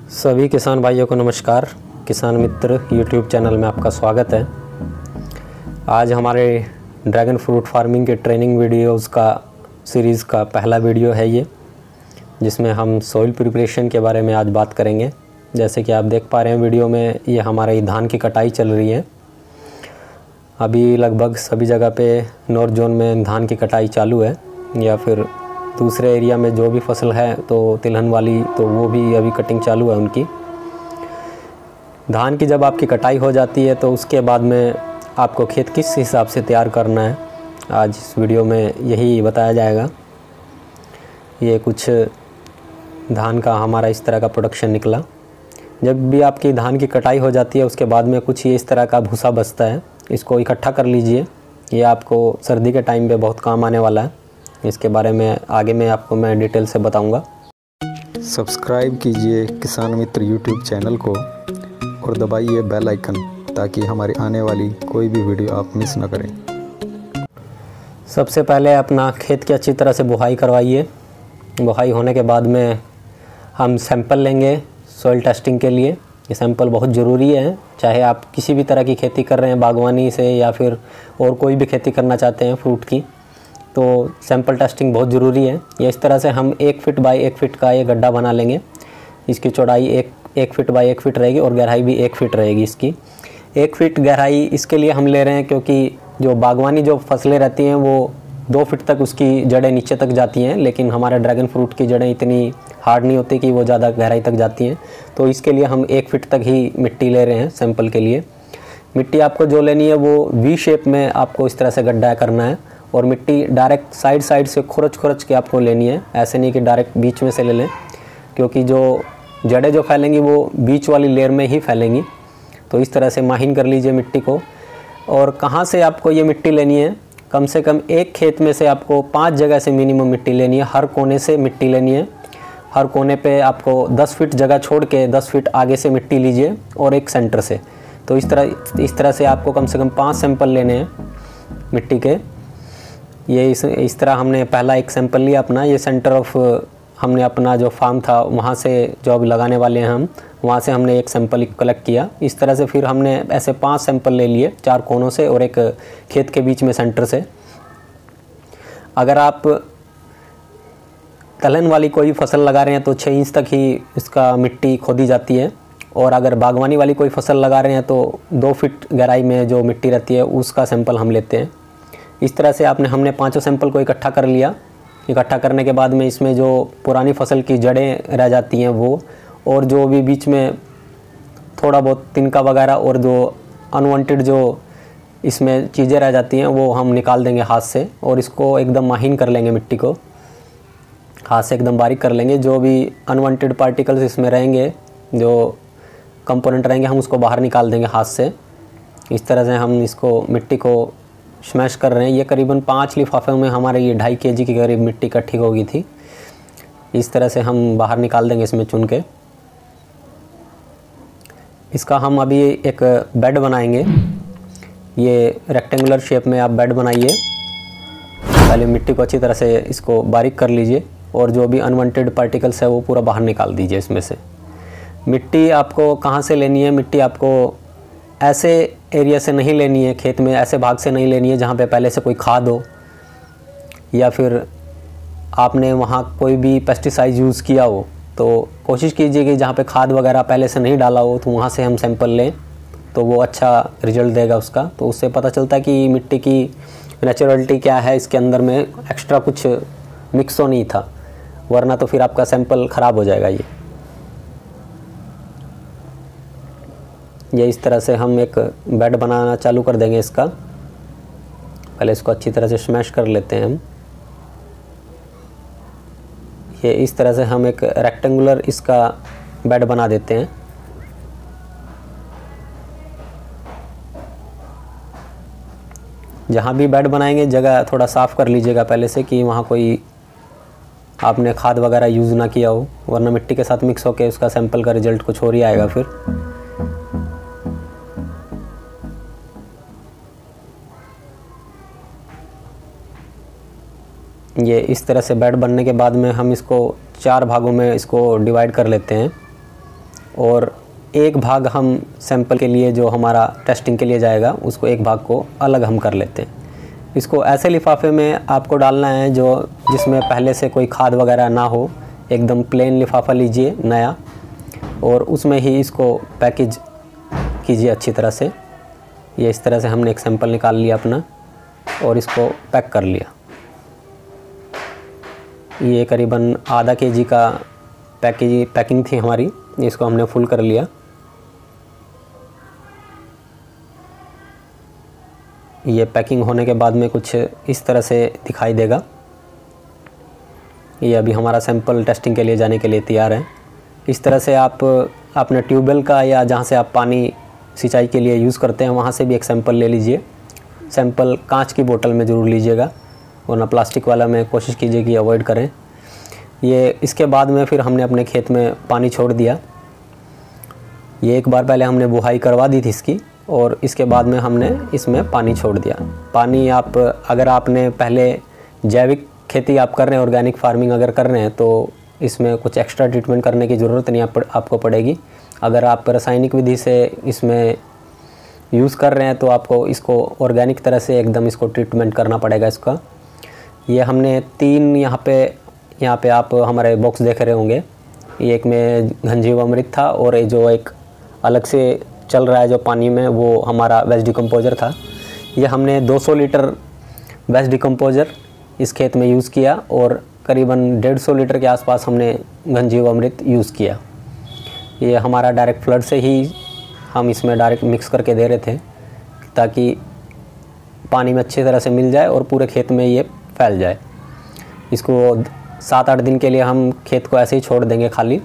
सभी किसान भाइयों को नमस्कार। किसान मित्र यूट्यूब चैनल में आपका स्वागत है। आज हमारे ड्रैगन फ्रूट फार्मिंग के ट्रेनिंग वीडियोस का सीरीज़ का पहला वीडियो है ये, जिसमें हम सॉइल प्रिपरेशन के बारे में आज बात करेंगे। जैसे कि आप देख पा रहे हैं वीडियो में, ये हमारे धान की कटाई चल रही है। अभी लगभग सभी जगह पे नॉर्थ जोन में धान की कटाई चालू है, या फिर दूसरे एरिया में जो भी फसल है तो तिलहन वाली, तो वो भी अभी कटिंग चालू है उनकी। धान की जब आपकी कटाई हो जाती है तो उसके बाद में आपको खेत किस हिसाब से तैयार करना है, आज इस वीडियो में यही बताया जाएगा। ये कुछ धान का हमारा इस तरह का प्रोडक्शन निकला। जब भी आपकी धान की कटाई हो जाती है उसके बाद में कुछ ये इस तरह का भूसा बचता है, इसको इकट्ठा कर लीजिए। ये आपको सर्दी के टाइम पे बहुत काम आने वाला है। इसके बारे में आगे में आपको मैं डिटेल से बताऊंगा। सब्सक्राइब कीजिए किसान मित्र यूट्यूब चैनल को और दबाइए बेल आइकन, ताकि हमारी आने वाली कोई भी वीडियो आप मिस ना करें। सबसे पहले अपना खेत की अच्छी तरह से बुहाई करवाइए। बुहाई होने के बाद में हम सैंपल लेंगे सॉइल टेस्टिंग के लिए। ये सैंपल बहुत ज़रूरी है, चाहे आप किसी भी तरह की खेती कर रहे हैं, बागवानी से या फिर और कोई भी खेती करना चाहते हैं फ्रूट की, तो सैंपल टेस्टिंग बहुत ज़रूरी है। ये इस तरह से हम 1 फीट बाई 1 फीट का ये गड्ढा बना लेंगे। इसकी चौड़ाई 1 फीट बाई 1 फीट रहेगी और गहराई भी 1 फीट रहेगी इसकी। 1 फीट गहराई इसके लिए हम ले रहे हैं क्योंकि जो बागवानी जो फसलें रहती हैं वो 2 फीट तक उसकी जड़ें नीचे तक जाती हैं, लेकिन हमारे ड्रैगन फ्रूट की जड़ें इतनी हार्ड नहीं होती कि वो ज़्यादा गहराई तक जाती हैं। तो इसके लिए हम 1 फीट तक ही मिट्टी ले रहे हैं सैंपल के लिए। मिट्टी आपको जो लेनी है वो वी शेप में आपको इस तरह से गड्ढा करना है, और मिट्टी डायरेक्ट साइड से खुरच के आपको लेनी है। ऐसे नहीं कि डायरेक्ट बीच में से ले लें, क्योंकि जो जड़ें जो फैलेंगी वो बीच वाली लेयर में ही फैलेंगी। तो इस तरह से माहिन कर लीजिए मिट्टी को। और कहाँ से आपको ये मिट्टी लेनी है, कम से कम एक खेत में से आपको 5 जगह से मिनिमम मिट्टी लेनी है। हर कोने से मिट्टी लेनी है। हर कोने पे आपको 10 फीट जगह छोड़ के 10 फीट आगे से मिट्टी लीजिए, और एक सेंटर से। तो इस तरह से आपको कम से कम 5 सैंपल लेने हैं मिट्टी के। ये इस तरह हमने पहला एक सैंपल लिया अपना। ये सेंटर ऑफ हमने अपना जो फार्म था वहाँ से, जो अब लगाने वाले हैं हम, वहाँ से हमने एक सैंपल कलेक्ट किया। इस तरह से फिर हमने ऐसे 5 सैंपल ले लिए, 4 कोनों से और एक खेत के बीच में सेंटर से। अगर आप तिलहन वाली कोई फसल लगा रहे हैं तो 6 इंच तक ही इसका मिट्टी खोदी जाती है, और अगर बागवानी वाली कोई फसल लगा रहे हैं तो 2 फीट गहराई में जो मिट्टी रहती है उसका सैंपल हम लेते हैं। इस तरह से हमने 5 सैंपल को इकट्ठा कर लिया। इकट्ठा करने के बाद में इसमें जो पुरानी फसल की जड़ें रह जाती हैं वो, और जो भी बीच में थोड़ा बहुत तिनका वगैरह और जो अनवांटेड जो इसमें चीज़ें रह जाती हैं वो हम निकाल देंगे हाथ से, और इसको एकदम माहिन कर लेंगे। मिट्टी को हाथ से एकदम बारीक कर लेंगे। जो भी अनवांटेड पार्टिकल्स इसमें रहेंगे, जो कंपोनेंट रहेंगे, हम उसको बाहर निकाल देंगे हाथ से। इस तरह से हम इसको मिट्टी को स्मैश कर रहे हैं। ये करीबन 5 लिफाफे में हमारे ये 2.5 kg की करीब मिट्टी इकट्ठी हो गई थी। इस तरह से हम बाहर निकाल देंगे इसमें चुन के। इसका हम अभी एक बेड बनाएंगे। ये रेक्टेंगुलर शेप में आप बेड बनाइए। पहले मिट्टी को अच्छी तरह से इसको बारीक कर लीजिए, और जो भी अनवांटेड पार्टिकल्स है वो पूरा बाहर निकाल दीजिए इसमें से। मिट्टी आपको कहाँ से लेनी है, मिट्टी आपको ऐसे एरिया से नहीं लेनी है, खेत में ऐसे भाग से नहीं लेनी है जहाँ पे पहले से कोई खाद हो, या फिर आपने वहाँ कोई भी पेस्टिसाइड यूज़ किया हो। तो कोशिश कीजिए कि जहाँ पे खाद वगैरह पहले से नहीं डाला हो तो वहाँ से हम सैंपल लें, तो वो अच्छा रिजल्ट देगा उसका। तो उससे पता चलता है कि मिट्टी की नेचुरलिटी क्या है, इसके अंदर में एक्स्ट्रा कुछ मिक्स तो नहीं था, वरना तो फिर आपका सैंपल ख़राब हो जाएगा। ये इस तरह से हम एक बेड बनाना चालू कर देंगे इसका। पहले इसको अच्छी तरह से स्मैश कर लेते हैं हम। ये इस तरह से हम एक रेक्टेंगुलर इसका बेड बना देते हैं। जहाँ भी बेड बनाएंगे जगह थोड़ा साफ़ कर लीजिएगा पहले से, कि वहाँ कोई आपने खाद वगैरह यूज़ ना किया हो, वरना मिट्टी के साथ मिक्स होकर उसका सैंपल का रिजल्ट कुछ और ही आएगा फिर। ये इस तरह से बेड बनने के बाद में हम इसको 4 भागों में इसको डिवाइड कर लेते हैं। और एक भाग हम सैंपल के लिए जो हमारा टेस्टिंग के लिए जाएगा उसको एक भाग को अलग हम कर लेते हैं। इसको ऐसे लिफाफे में आपको डालना है जो जिसमें पहले से कोई खाद वगैरह ना हो, एकदम प्लेन लिफाफा लीजिए नया, और उसमें ही इसको पैकेज कीजिए अच्छी तरह से। ये इस तरह से हमने एक सैंपल निकाल लिया अपना और इसको पैक कर लिया। ये करीबन आधा केजी का पैकिंग थी हमारी, इसको हमने फुल कर लिया। ये पैकिंग होने के बाद में कुछ इस तरह से दिखाई देगा। ये अभी हमारा सैंपल टेस्टिंग के लिए जाने के लिए तैयार है। इस तरह से आप अपने ट्यूबवेल का या जहाँ से आप पानी सिंचाई के लिए यूज़ करते हैं वहाँ से भी एक सैंपल ले लीजिए। सैंपल कांच की बोतल में ज़रूर लीजिएगा, वरना प्लास्टिक वाला में कोशिश कीजिए कि अवॉइड करें। ये इसके बाद में फिर हमने अपने खेत में पानी छोड़ दिया। ये एक बार पहले हमने बुहाई करवा दी थी इसकी, और इसके बाद में हमने इसमें पानी छोड़ दिया। पानी आप अगर आपने पहले जैविक खेती आप कर रहे हैं, ऑर्गेनिक फार्मिंग अगर कर रहे हैं, तो इसमें कुछ एक्स्ट्रा ट्रीटमेंट करने की ज़रूरत नहीं आपको पड़ेगी। अगर आप रासायनिक विधि से इसमें यूज़ कर रहे हैं तो आपको इसको ऑर्गेनिक तरह से एकदम इसको ट्रीटमेंट करना पड़ेगा इसका। ये हमने 3 यहाँ पे आप हमारे बॉक्स देख रहे होंगे। ये एक में घनजीवामृत था और ये जो एक अलग से चल रहा है जो पानी में, वो हमारा वेस्ट डिकम्पोज़र था। ये हमने 200 लीटर वेस्ट डिकम्पोज़र इस खेत में यूज़ किया और करीबन 150 लीटर के आसपास हमने घनजीवामृत यूज़ किया। ये हमारा डायरेक्ट फ्लड से ही हम इसमें डायरेक्ट मिक्स करके दे रहे थे ताकि पानी में अच्छी तरह से मिल जाए और पूरे खेत में ये फैल जाए। इसको 7-8 दिन के लिए हम खेत को ऐसे ही छोड़ देंगे खाली,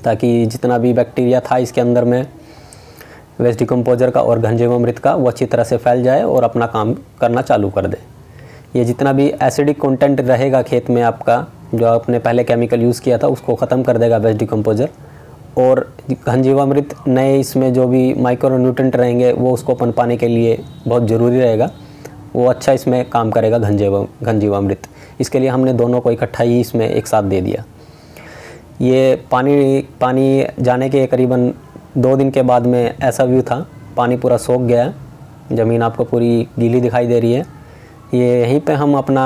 ताकि जितना भी बैक्टीरिया था इसके अंदर में वेस्ट डिकम्पोज़र का और घनजीवामृत का, वो अच्छी तरह से फैल जाए और अपना काम करना चालू कर दे। ये जितना भी एसिडिक कंटेंट रहेगा खेत में आपका, जो आपने पहले केमिकल यूज़ किया था, उसको ख़त्म कर देगा वेस्ट डिकम्पोज़र। और घनजीवामृत नए इसमें जो भी माइक्रो न्यूट्रेंट रहेंगे वो उसको पनपाने के लिए बहुत ज़रूरी रहेगा, वो अच्छा इसमें काम करेगा घनजीवामृत। इसके लिए हमने दोनों को इकट्ठा ही इसमें एक साथ दे दिया। ये पानी जाने के करीबन 2 दिन के बाद में ऐसा व्यू था, पानी पूरा सूख गया, ज़मीन आपको पूरी गीली दिखाई दे रही है। ये यहीं पे हम अपना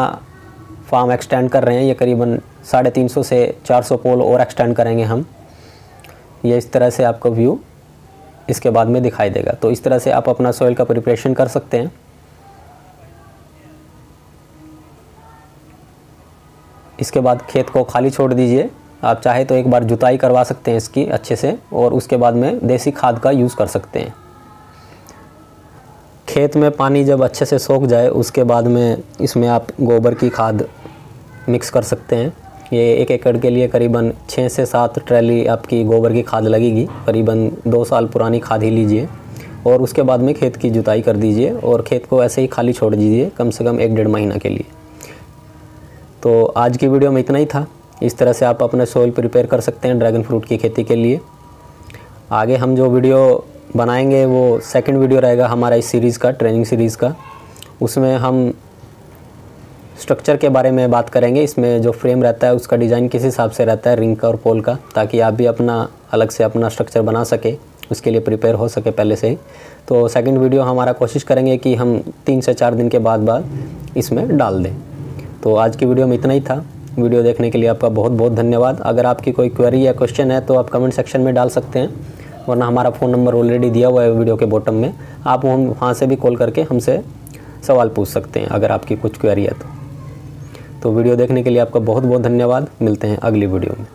फार्म एक्सटेंड कर रहे हैं। ये करीबन 350 से 400 पोल और एक्सटेंड करेंगे हम। ये इस तरह से आपको व्यू इसके बाद में दिखाई देगा। तो इस तरह से आप अपना सॉइल का प्रिपरेशन कर सकते हैं। इसके बाद खेत को खाली छोड़ दीजिए। आप चाहे तो एक बार जुताई करवा सकते हैं इसकी अच्छे से, और उसके बाद में देसी खाद का यूज़ कर सकते हैं। खेत में पानी जब अच्छे से सूख जाए उसके बाद में इसमें आप गोबर की खाद मिक्स कर सकते हैं। ये 1 एकड़ के लिए करीबन 6 से 7 ट्रैली आपकी गोबर की खाद लगेगी। करीबन 2 साल पुरानी खाद ही लीजिए और उसके बाद में खेत की जुताई कर दीजिए और खेत को ऐसे ही खाली छोड़ दीजिए कम से कम 1-1.5 महीना के लिए। तो आज की वीडियो में इतना ही था। इस तरह से आप अपने सोइल प्रिपेयर कर सकते हैं ड्रैगन फ्रूट की खेती के लिए। आगे हम जो वीडियो बनाएंगे वो सेकंड वीडियो रहेगा हमारा इस सीरीज़ का, ट्रेनिंग सीरीज़ का। उसमें हम स्ट्रक्चर के बारे में बात करेंगे। इसमें जो फ्रेम रहता है उसका डिज़ाइन किस हिसाब से रहता है, रिंग का और पोल का, ताकि आप भी अपना अलग से अपना स्ट्रक्चर बना सके, उसके लिए प्रिपेयर हो सके पहले से ही। तो सेकंड वीडियो हमारा कोशिश करेंगे कि हम 3 से 4 दिन के बाद इसमें डाल दें। तो आज की वीडियो में इतना ही था। वीडियो देखने के लिए आपका बहुत बहुत धन्यवाद। अगर आपकी कोई क्वेरी या क्वेश्चन है तो आप कमेंट सेक्शन में डाल सकते हैं, वरना हमारा फ़ोन नंबर ऑलरेडी दिया हुआ है वीडियो के बॉटम में। आप वहाँ से भी कॉल करके हमसे सवाल पूछ सकते हैं अगर आपकी कुछ क्वेरी है तो वीडियो देखने के लिए आपका बहुत बहुत धन्यवाद। मिलते हैं अगली वीडियो में।